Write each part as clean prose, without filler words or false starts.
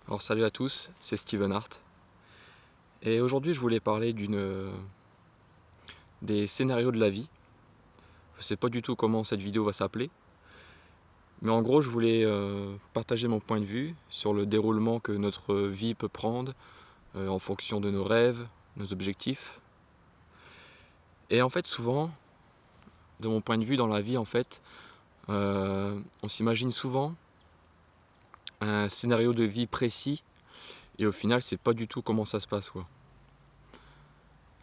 Alors salut à tous, c'est Steven Hart. Et aujourd'hui je voulais parler des scénarios de la vie. Je sais pas du tout comment cette vidéo va s'appeler. Mais en gros je voulais partager mon point de vue sur le déroulement que notre vie peut prendre en fonction de nos rêves, nos objectifs. Et en fait souvent, de mon point de vue dans la vie on s'imagine souvent un scénario de vie précis et au final c'est pas du tout comment ça se passe quoi.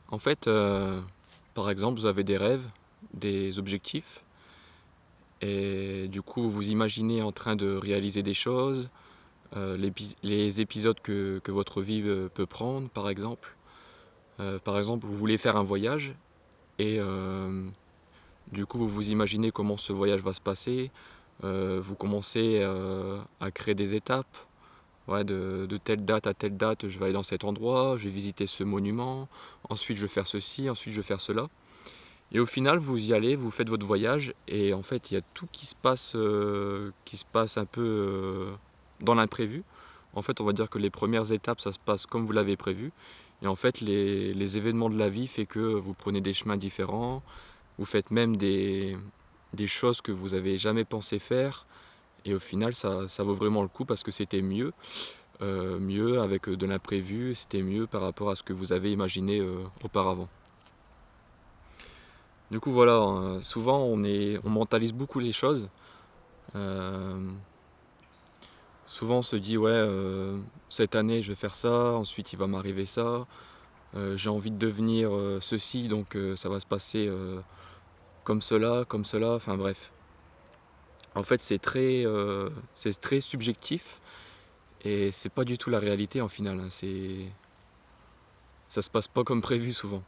En fait, par exemple, vous avez des rêves, des objectifs, et du coup, vous imaginez en train de réaliser des choses, les épisodes que votre vie peut prendre, par exemple. Par exemple, vous voulez faire un voyage, et du coup, vous vous imaginez comment ce voyage va se passer. Vous commencez à créer des étapes. Ouais, de telle date à telle date, je vais aller dans cet endroit, je vais visiter ce monument, ensuite je vais faire ceci, ensuite je vais faire cela. Et au final, vous y allez, vous faites votre voyage, et en fait, il y a tout qui se passe un peu dans l'imprévu. En fait, on va dire que les premières étapes, ça se passe comme vous l'avez prévu. Et en fait, les événements de la vie fait que vous prenez des chemins différents, vous faites même des choses que vous n'avez jamais pensé faire. Et au final, ça vaut vraiment le coup parce que c'était mieux avec de l'imprévu, c'était mieux par rapport à ce que vous avez imaginé auparavant. Du coup voilà, souvent on mentalise beaucoup les choses. Euh, Souvent on se dit ouais, cette année je vais faire ça, ensuite il va m'arriver ça. J'ai envie de devenir ceci, donc ça va se passer comme cela, enfin bref. En fait c'est très subjectif et c'est pas du tout la réalité en final, hein. Ça se passe pas comme prévu souvent.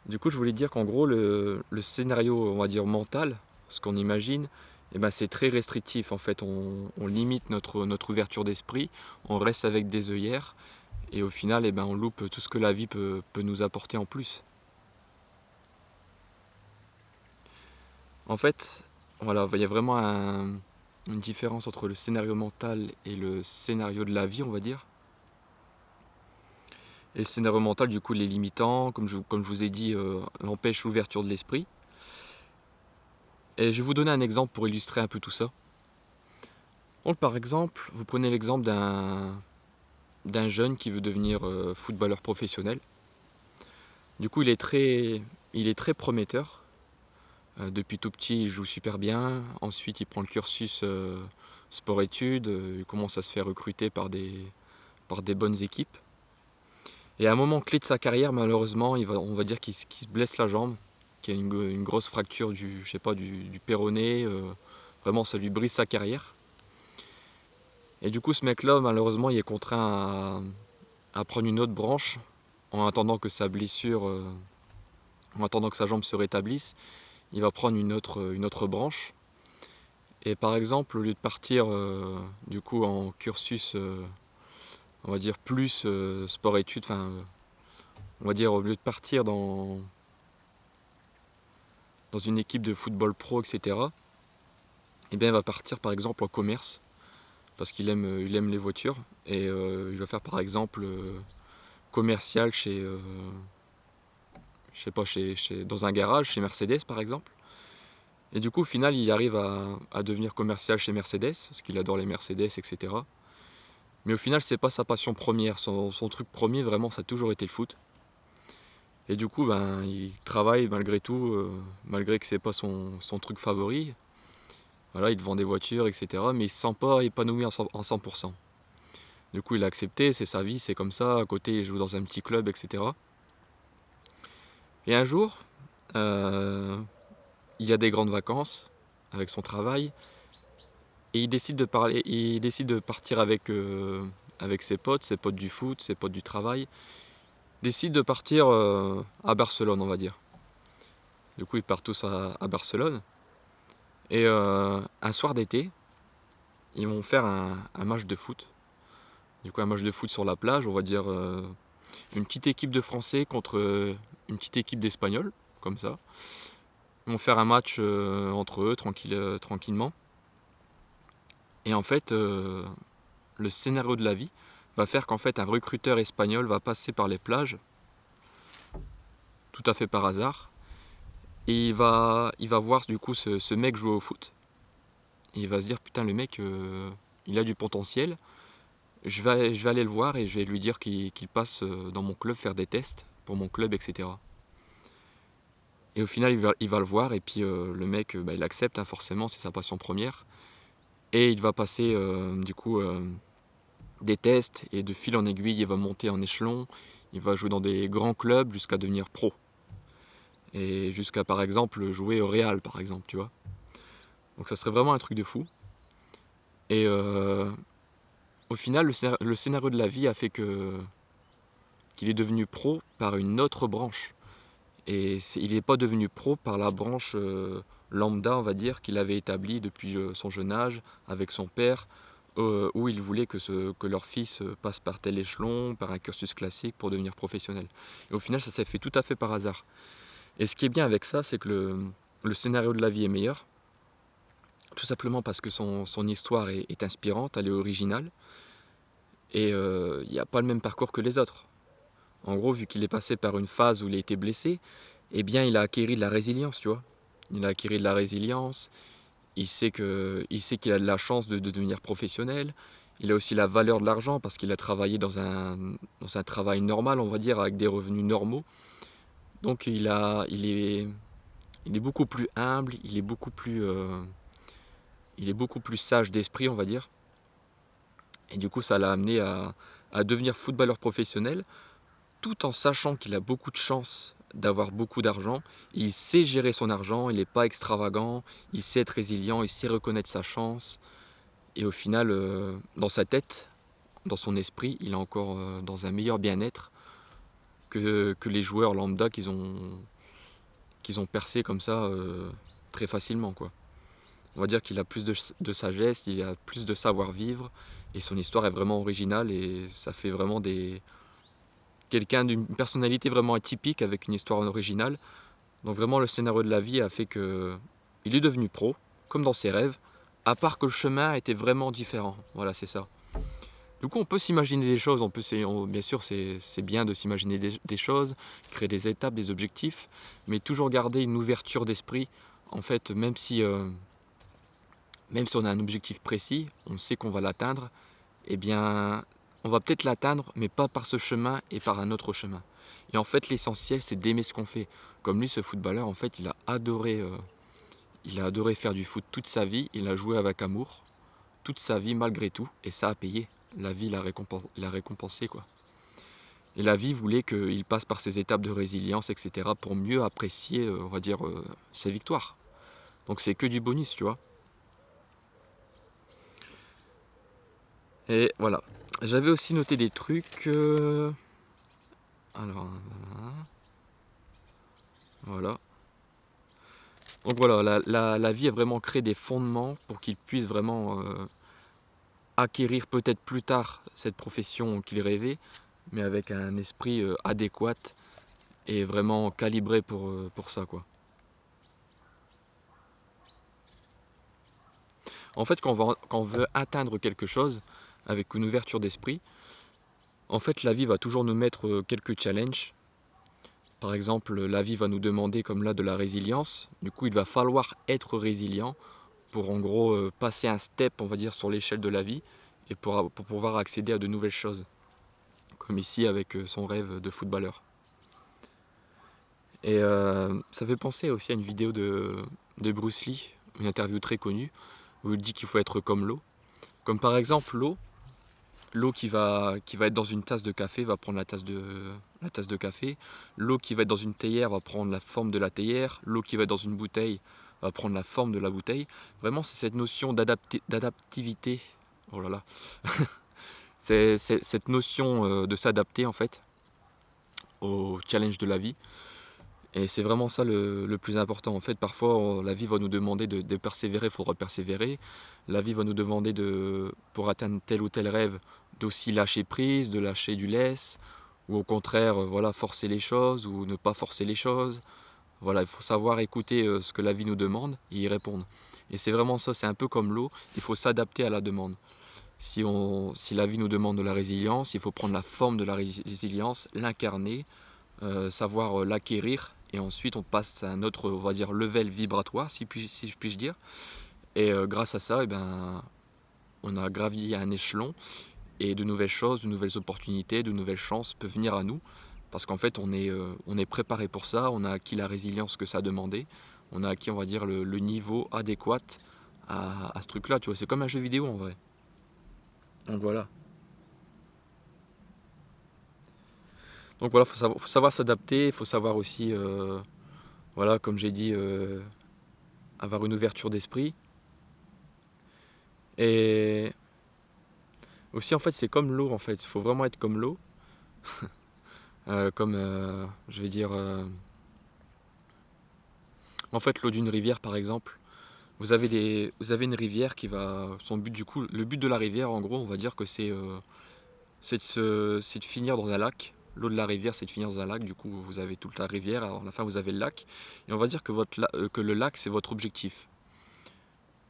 Du coup je voulais dire qu'en gros le scénario on va dire mental, ce qu'on imagine, eh ben, c'est très restrictif en fait, on limite notre ouverture d'esprit, on reste avec des œillères et au final eh ben, on loupe tout ce que la vie peut nous apporter en plus. En fait, voilà, il y a vraiment une différence entre le scénario mental et le scénario de la vie, on va dire. Et le scénario mental, du coup, il est limitant, comme je vous ai dit, empêche l'ouverture de l'esprit. Et je vais vous donner un exemple pour illustrer un peu tout ça. Donc, par exemple, vous prenez l'exemple d'un jeune qui veut devenir footballeur professionnel. Du coup, il est très prometteur. Depuis tout petit, il joue super bien. Ensuite, il prend le cursus sport-études. Il commence à se faire recruter par des bonnes équipes. Et à un moment clé de sa carrière, malheureusement, on va dire qu'il se blesse la jambe, qu'il y a une grosse fracture je sais pas, du péroné. Vraiment, ça lui brise sa carrière. Et du coup, ce mec-là, malheureusement, il est contraint à prendre une autre branche en attendant que sa blessure, en attendant que sa jambe se rétablisse. Il va prendre une autre branche. Et par exemple, au lieu de partir du coup en cursus, on va dire plus sport-études, enfin, on va dire au lieu de partir dans une équipe de football pro, etc., eh bien, il va partir par exemple en commerce parce il aime les voitures et il va faire par exemple commercial je sais pas, dans un garage, chez Mercedes par exemple. Et du coup, au final, il arrive à devenir commercial chez Mercedes parce qu'il adore les Mercedes, etc. Mais au final, c'est pas sa passion première. Son truc premier, vraiment, ça a toujours été le foot. Et du coup, ben, il travaille malgré tout, malgré que c'est pas son truc favori. Voilà, il te vend des voitures, etc. Mais il se sent pas épanoui en 100%. Du coup, il a accepté, c'est sa vie, c'est comme ça. À côté, il joue dans un petit club, etc. Et un jour, euh, il y a des grandes vacances avec son travail. Et il décide de partir avec ses potes du foot, ses potes du travail. Il décide de partir à Barcelone, on va dire. Du coup, ils partent tous à Barcelone. Et un soir d'été, ils vont faire un match de foot. Du coup, un match de foot sur la plage, on va dire une petite équipe de Français contre une petite équipe d'Espagnols, comme ça. Ils vont faire un match entre eux, tranquillement. Et en fait, le scénario de la vie va faire qu'en fait un recruteur espagnol va passer par les plages, tout à fait par hasard, et il va voir du coup ce mec jouer au foot. Et il va se dire putain le mec il a du potentiel, je vais aller le voir et je vais lui dire qu'il passe dans mon club faire des tests pour mon club, etc. Et au final il va le voir et puis le mec il accepte hein, forcément, c'est sa passion première. Et il va passer du coup des tests et de fil en aiguille il va monter en échelon, il va jouer dans des grands clubs jusqu'à devenir pro. Et jusqu'à par exemple jouer au Real par exemple, tu vois. Donc ça serait vraiment un truc de fou. Et au final le scénario de la vie a fait qu'il est devenu pro par une autre branche. Et il n'est pas devenu pro par la branche lambda, on va dire, qu'il avait établie depuis son jeune âge avec son père, où il voulait que leur fils passe par tel échelon, par un cursus classique pour devenir professionnel. Et au final, ça s'est fait tout à fait par hasard. Et ce qui est bien avec ça, c'est que le scénario de la vie est meilleur, tout simplement parce que son histoire est inspirante, elle est originale, et il n'y a pas le même parcours que les autres. En gros, vu qu'il est passé par une phase où il a été blessé, eh bien, il a acquis de la résilience, tu vois. Il a acquis de la résilience, il sait qu'il a de la chance de devenir professionnel. Il a aussi la valeur de l'argent parce qu'il a travaillé dans un travail normal, on va dire, avec des revenus normaux. Donc il est beaucoup plus humble, il est beaucoup plus sage d'esprit, on va dire. Et du coup, ça l'a amené à devenir footballeur professionnel, tout en sachant qu'il a beaucoup de chance d'avoir beaucoup d'argent. Il sait gérer son argent, il n'est pas extravagant, il sait être résilient, il sait reconnaître sa chance. Et au final, dans sa tête, dans son esprit, il est encore dans un meilleur bien-être que les joueurs lambda qu'ils ont percé comme ça très facilement, quoi. On va dire qu'il a plus de sagesse, il a plus de savoir-vivre, et son histoire est vraiment originale, et ça fait vraiment quelqu'un d'une personnalité vraiment atypique avec une histoire originale. Donc vraiment le scénario de la vie a fait que il est devenu pro, comme dans ses rêves, à part que le chemin était vraiment différent. Voilà, c'est ça. Du coup, on peut s'imaginer des choses, bien sûr, c'est bien de s'imaginer des choses, créer des étapes, des objectifs, mais toujours garder une ouverture d'esprit. En fait, même si on a un objectif précis, on sait qu'on va l'atteindre, eh bien, on va peut-être l'atteindre, mais pas par ce chemin et par un autre chemin. Et en fait, l'essentiel, c'est d'aimer ce qu'on fait. Comme lui, ce footballeur, en fait, il a adoré faire du foot toute sa vie, il a joué avec amour, toute sa vie malgré tout, et ça a payé. La vie l'a récompensé, quoi. Et la vie voulait qu'il passe par ces étapes de résilience, etc., pour mieux apprécier, on va dire, ses victoires. Donc c'est que du bonus, tu vois. Et voilà. J'avais aussi noté des trucs. Alors, voilà. Donc voilà, la vie a vraiment créé des fondements pour qu'il puisse vraiment acquérir peut-être plus tard cette profession qu'il rêvait, mais avec un esprit adéquat et vraiment calibré pour ça, quoi. En fait, quand on veut atteindre quelque chose avec une ouverture d'esprit, en fait, la vie va toujours nous mettre quelques challenges. Par exemple, la vie va nous demander, comme là, de la résilience. Du coup, il va falloir être résilient pour, en gros, passer un step, on va dire, sur l'échelle de la vie et pour pouvoir accéder à de nouvelles choses. Comme ici avec son rêve de footballeur. Et ça fait penser aussi à une vidéo de Bruce Lee, une interview très connue, où il dit qu'il faut être comme l'eau. Comme par exemple l'eau qui va être dans une tasse de café va prendre la tasse de café. L'eau qui va être dans une théière va prendre la forme de la théière. L'eau qui va être dans une bouteille va prendre la forme de la bouteille. Vraiment, c'est cette notion d'adaptivité. Oh là là. C'est cette notion de s'adapter en fait au challenge de la vie. Et c'est vraiment ça le plus important. En fait, parfois, la vie va nous demander de persévérer, il faudra persévérer. La vie va nous demander, pour atteindre tel ou tel rêve, d'aussi lâcher prise, de lâcher du lest, ou au contraire, voilà, forcer les choses, ou ne pas forcer les choses. Voilà, il faut savoir écouter ce que la vie nous demande et y répondre. Et c'est vraiment ça, c'est un peu comme l'eau, il faut s'adapter à la demande. Si la vie nous demande de la résilience, il faut prendre la forme de la résilience, l'incarner, savoir l'acquérir, et ensuite on passe à un autre, on va dire, level vibratoire, si je puis dire. Et grâce à ça, on a gravi un échelon, et de nouvelles choses, de nouvelles opportunités, de nouvelles chances peuvent venir à nous. Parce qu'en fait, on est préparé pour ça, on a acquis la résilience que ça a demandé, on a acquis, on va dire, le niveau adéquat à ce truc-là, tu vois. C'est comme un jeu vidéo en vrai. Donc voilà. Donc voilà, faut savoir s'adapter, il faut savoir aussi, voilà, comme j'ai dit, avoir une ouverture d'esprit. Et aussi, en fait, c'est comme l'eau, en fait. Il faut vraiment être comme l'eau. Comme, je vais dire, en fait, l'eau d'une rivière, par exemple. Vous avez une rivière qui va, son but du coup, le but de la rivière, en gros, on va dire que c'est de finir dans un lac. L'eau de la rivière, c'est de finir dans un lac. Du coup, vous avez toute la rivière. À la fin, vous avez le lac. Et on va dire que le lac, c'est votre objectif.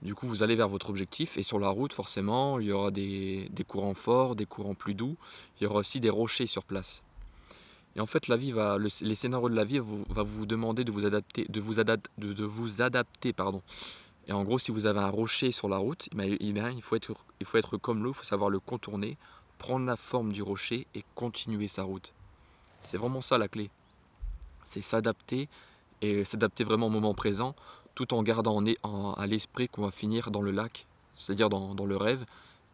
Du coup, vous allez vers votre objectif. Et sur la route, forcément, il y aura des courants forts, des courants plus doux. Il y aura aussi des rochers sur place. Et en fait, les scénarios de la vie va vous demander de vous adapter, de vous adapter, pardon. Et en gros, si vous avez un rocher sur la route, il faut être comme l'eau, il faut savoir le contourner, prendre la forme du rocher et continuer sa route. C'est vraiment ça la clé. C'est s'adapter et s'adapter vraiment au moment présent, tout en gardant à l'esprit qu'on va finir dans le lac, c'est-à-dire dans le rêve,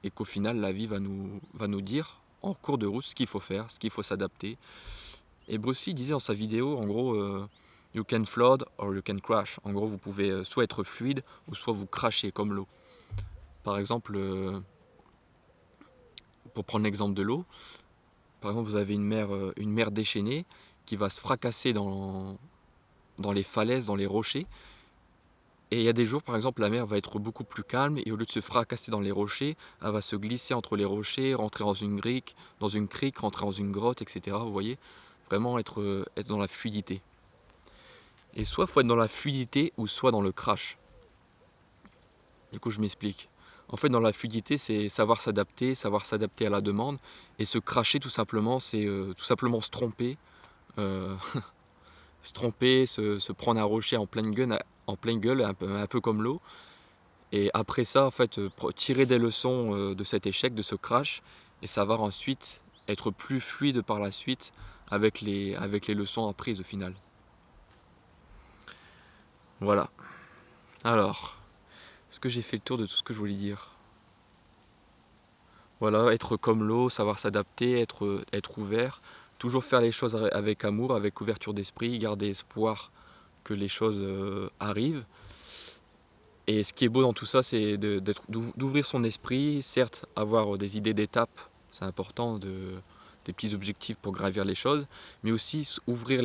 et qu'au final, la vie va nous dire en cours de route ce qu'il faut faire, ce qu'il faut s'adapter. Et Bruce Lee disait dans sa vidéo, en gros, you can flood or you can crash. En gros, vous pouvez soit être fluide ou soit vous crasher comme l'eau. Par exemple, pour prendre l'exemple de l'eau, par exemple, vous avez une mer déchaînée qui va se fracasser dans les falaises, dans les rochers. Et il y a des jours, par exemple, la mer va être beaucoup plus calme et au lieu de se fracasser dans les rochers, elle va se glisser entre les rochers, rentrer dans une crique, rentrer dans une grotte, etc. Vous voyez, vraiment être dans la fluidité. Et soit il faut être dans la fluidité ou soit dans le crash. Du coup, je m'explique. En fait, dans la fluidité, c'est savoir s'adapter à la demande. Et se crasher, tout simplement, c'est tout simplement se tromper. euh, Se tromper, se prendre un rocher en pleine gueule un peu comme l'eau. Et après ça, en fait, tirer des leçons de cet échec, de ce crash, et savoir ensuite être plus fluide par la suite avec les leçons apprises au final. Voilà. Alors, est-ce que j'ai fait le tour de tout ce que je voulais dire? Voilà, être comme l'eau, savoir s'adapter, être ouvert, toujours faire les choses avec amour, avec ouverture d'esprit, garder espoir que les choses arrivent. Et ce qui est beau dans tout ça, c'est d'ouvrir son esprit, certes avoir des idées d'étapes, c'est important, des petits objectifs pour gravir les choses, mais aussi s'ouvrir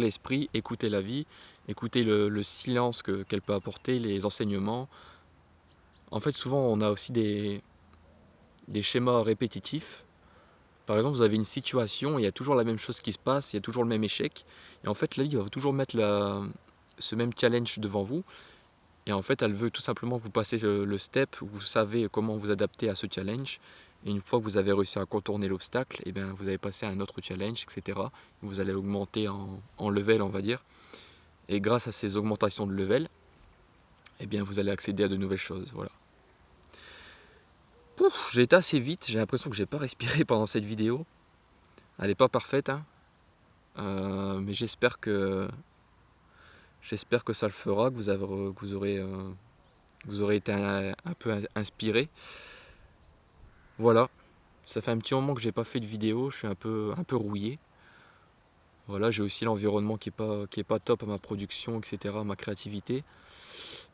l'esprit, écouter la vie, écouter le silence qu'elle peut apporter, les enseignements. En fait, souvent, on a aussi des schémas répétitifs. Par exemple, vous avez une situation, il y a toujours la même chose qui se passe, il y a toujours le même échec. Et en fait, la vie va toujours mettre ce même challenge devant vous. Et en fait, elle veut tout simplement vous passer le step, vous savez comment vous adapter à ce challenge. Et une fois que vous avez réussi à contourner l'obstacle, et bien vous allez passer à un autre challenge, etc. Vous allez augmenter en level, on va dire. Et grâce à ces augmentations de level, et bien vous allez accéder à de nouvelles choses. Voilà. J'ai été assez vite, j'ai l'impression que j'ai pas respiré pendant cette vidéo. Elle n'est pas parfaite, hein. Mais j'espère que ça le fera, que vous aurez été un peu inspiré. Voilà, ça fait un petit moment que j'ai pas fait de vidéo, je suis un peu rouillé. Voilà, j'ai aussi l'environnement qui est pas top à ma production, etc., à ma créativité.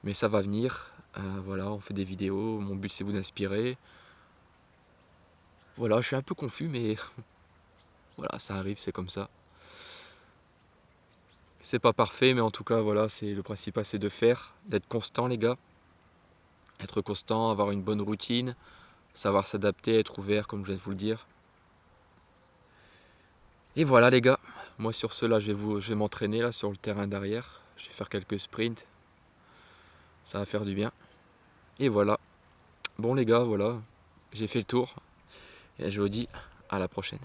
Mais ça va venir. Voilà, on fait des vidéos, mon but c'est vous d'inspirer. Voilà, je suis un peu confus, mais voilà, ça arrive, c'est comme ça. C'est pas parfait, mais en tout cas, voilà, c'est le principal, c'est de faire, d'être constant, les gars. Être constant, avoir une bonne routine, savoir s'adapter, être ouvert, comme je viens de vous le dire. Et voilà, les gars. Moi, sur ce, là, je vais m'entraîner là sur le terrain derrière. Je vais faire quelques sprints. Ça va faire du bien. Et voilà. Bon, les gars, voilà. j'ai fait le tour et je vous dis à la prochaine.